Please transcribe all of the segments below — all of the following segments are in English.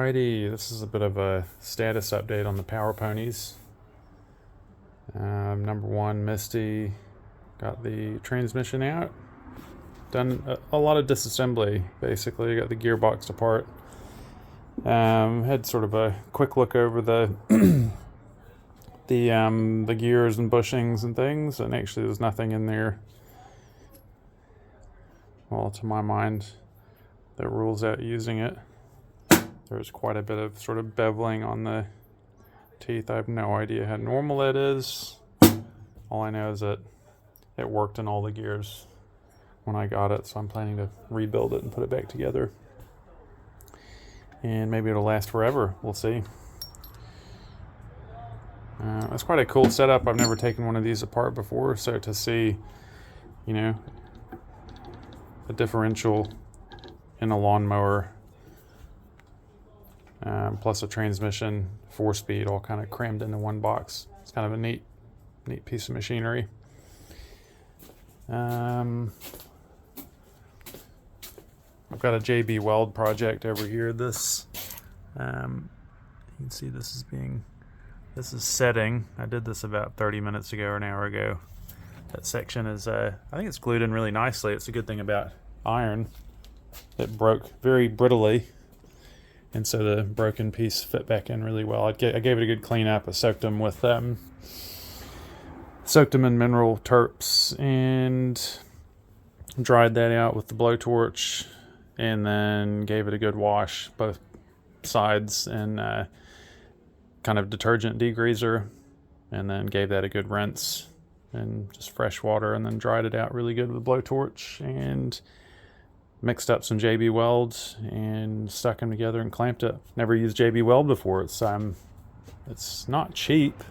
Alrighty, this is a bit of a status update on the Power Ponies. Number one, Misty got the transmission out. Done a lot of disassembly, basically. Got the gearbox apart. Had sort of a quick look over the the gears and bushings and things, and actually there's nothing in there, well, to my mind, that rules out using it. There's quite a bit of sort of beveling on the teeth. I have no idea how normal that is. All I know is that it worked in all the gears when I got it, so I'm planning to rebuild it and put it back together. And maybe it'll last forever. We'll see. It's quite a cool setup. I've never taken one of these apart before, so to see, a differential in a lawnmower, plus a transmission, 4-speed, all kind of crammed into one box. It's kind of a neat piece of machinery. I've got a JB Weld project over here. This, you can see this is setting. I did this about 30 minutes ago or an hour ago. That section is, I think it's glued in really nicely. It's a good thing about iron. It broke very brittly, and so the broken piece fit back in really well. I gave it a good clean up. I soaked them in mineral terps and dried that out with the blowtorch, and then gave it a good wash, both sides, and kind of detergent degreaser, and then gave that a good rinse and just fresh water, and then dried it out really good with a blowtorch, and mixed up some JB Weld and stuck them together and clamped it. Never used JB Weld before. It's not cheap.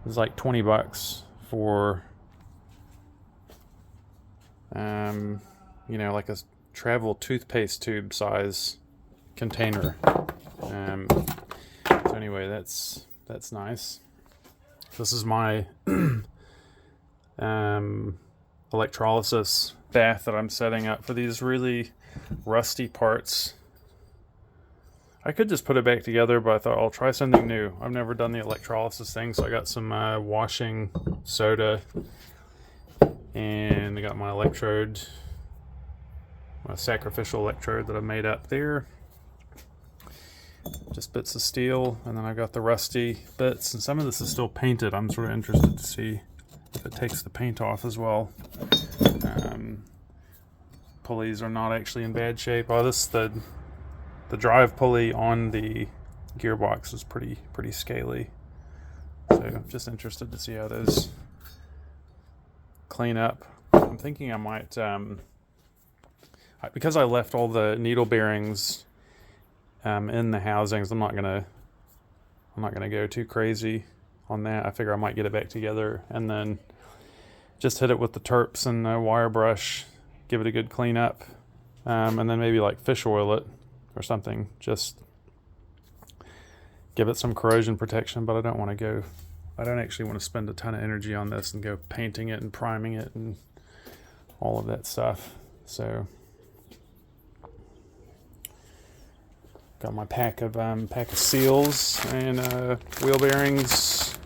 It's like $20 for like a travel toothpaste tube size container. So anyway, that's nice. This is my electrolysis bath that I'm setting up for these really rusty parts. I could just put it back together, but I thought I'll try something new. I've never done the electrolysis thing, so I got some washing soda, and I got my electrode, my sacrificial electrode that I made up there. Just bits of steel, and then I got the rusty bits, and some of this is still painted. I'm sort of interested to see if it takes the paint off as well. Pulleys are not actually in bad shape. Oh, the drive pulley on the gearbox is pretty scaly. So I'm just interested to see how those clean up. I'm thinking I might, because I left all the needle bearings in the housings, I'm not gonna go too crazy on that. I figure I might get it back together and then just hit it with the terps and the wire brush, give it a good clean up, and then maybe like fish oil it or something. Just give it some corrosion protection, but I don't actually want to spend a ton of energy on this and go painting it and priming it and all of that stuff. So got my pack of seals and wheel bearings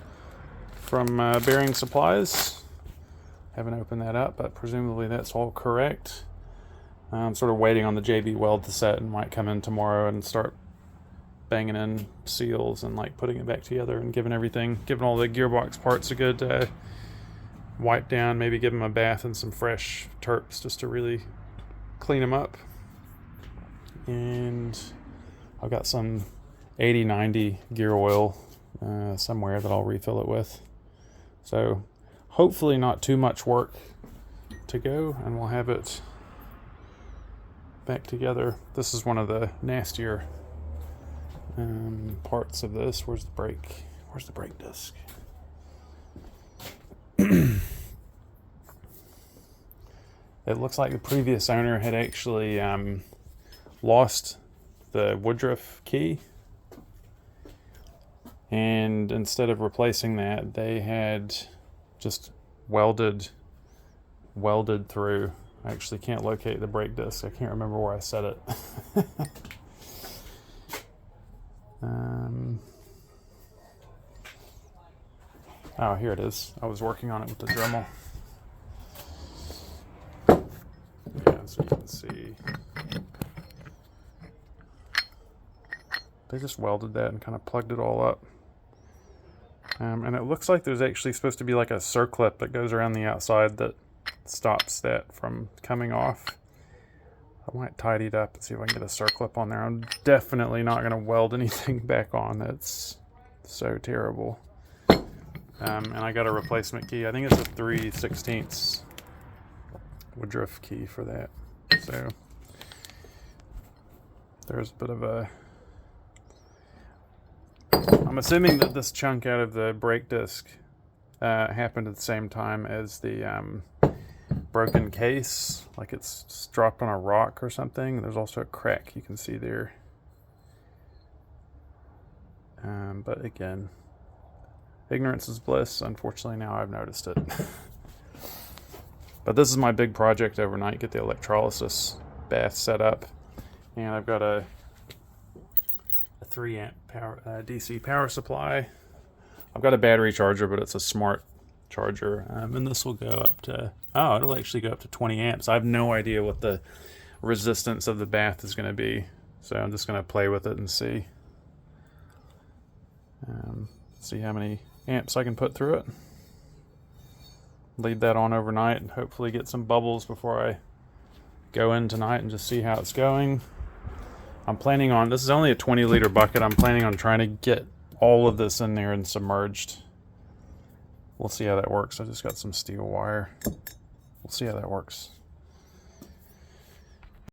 from Bearing Supplies. Haven't opened that up, but presumably that's all correct. I'm sort of waiting on the JB Weld to set, and might come in tomorrow and start banging in seals and like putting it back together and giving all the gearbox parts a good wipe down, maybe give them a bath and some fresh terps just to really clean them up. And I've got some 80-90 gear oil somewhere that I'll refill it with. So hopefully not too much work to go, and we'll have it back together. This is one of the nastier parts of this. Where's the brake disc? It looks like the previous owner had actually lost the Woodruff key, and instead of replacing that, they had just welded through. I actually can't locate the brake disc. I can't remember where I set it. Oh, here it is. I was working on it with the Dremel. Yeah, so you can see. They just welded that and kind of plugged it all up. And it looks like there's actually supposed to be like a circlip that goes around the outside that stops that from coming off. I might tidy it up and see if I can get a circlip on there. I'm definitely not going to weld anything back on. That's so terrible. And I got a replacement key. I think it's a 3/16 Woodruff key for that. So there's a bit of a... I'm assuming that this chunk out of the brake disc happened at the same time as the broken case, like it's just dropped on a rock or something. There's also a crack you can see there. But again, ignorance is bliss. Unfortunately, now I've noticed it. But this is my big project overnight, get the electrolysis bath set up. And I've got a 3 amp power, DC power supply. I've got a battery charger, but it's a smart charger. And this will go up to, oh, it'll actually go up to 20 amps. I have no idea what the resistance of the bath is going to be. So I'm just going to play with it and see. See how many amps I can put through it. Leave that on overnight and hopefully get some bubbles before I go in tonight and just see how it's going. I'm planning on, this is only a 20-liter bucket. I'm planning on trying to get all of this in there and submerged. We'll see how that works. I just got some steel wire. We'll see how that works.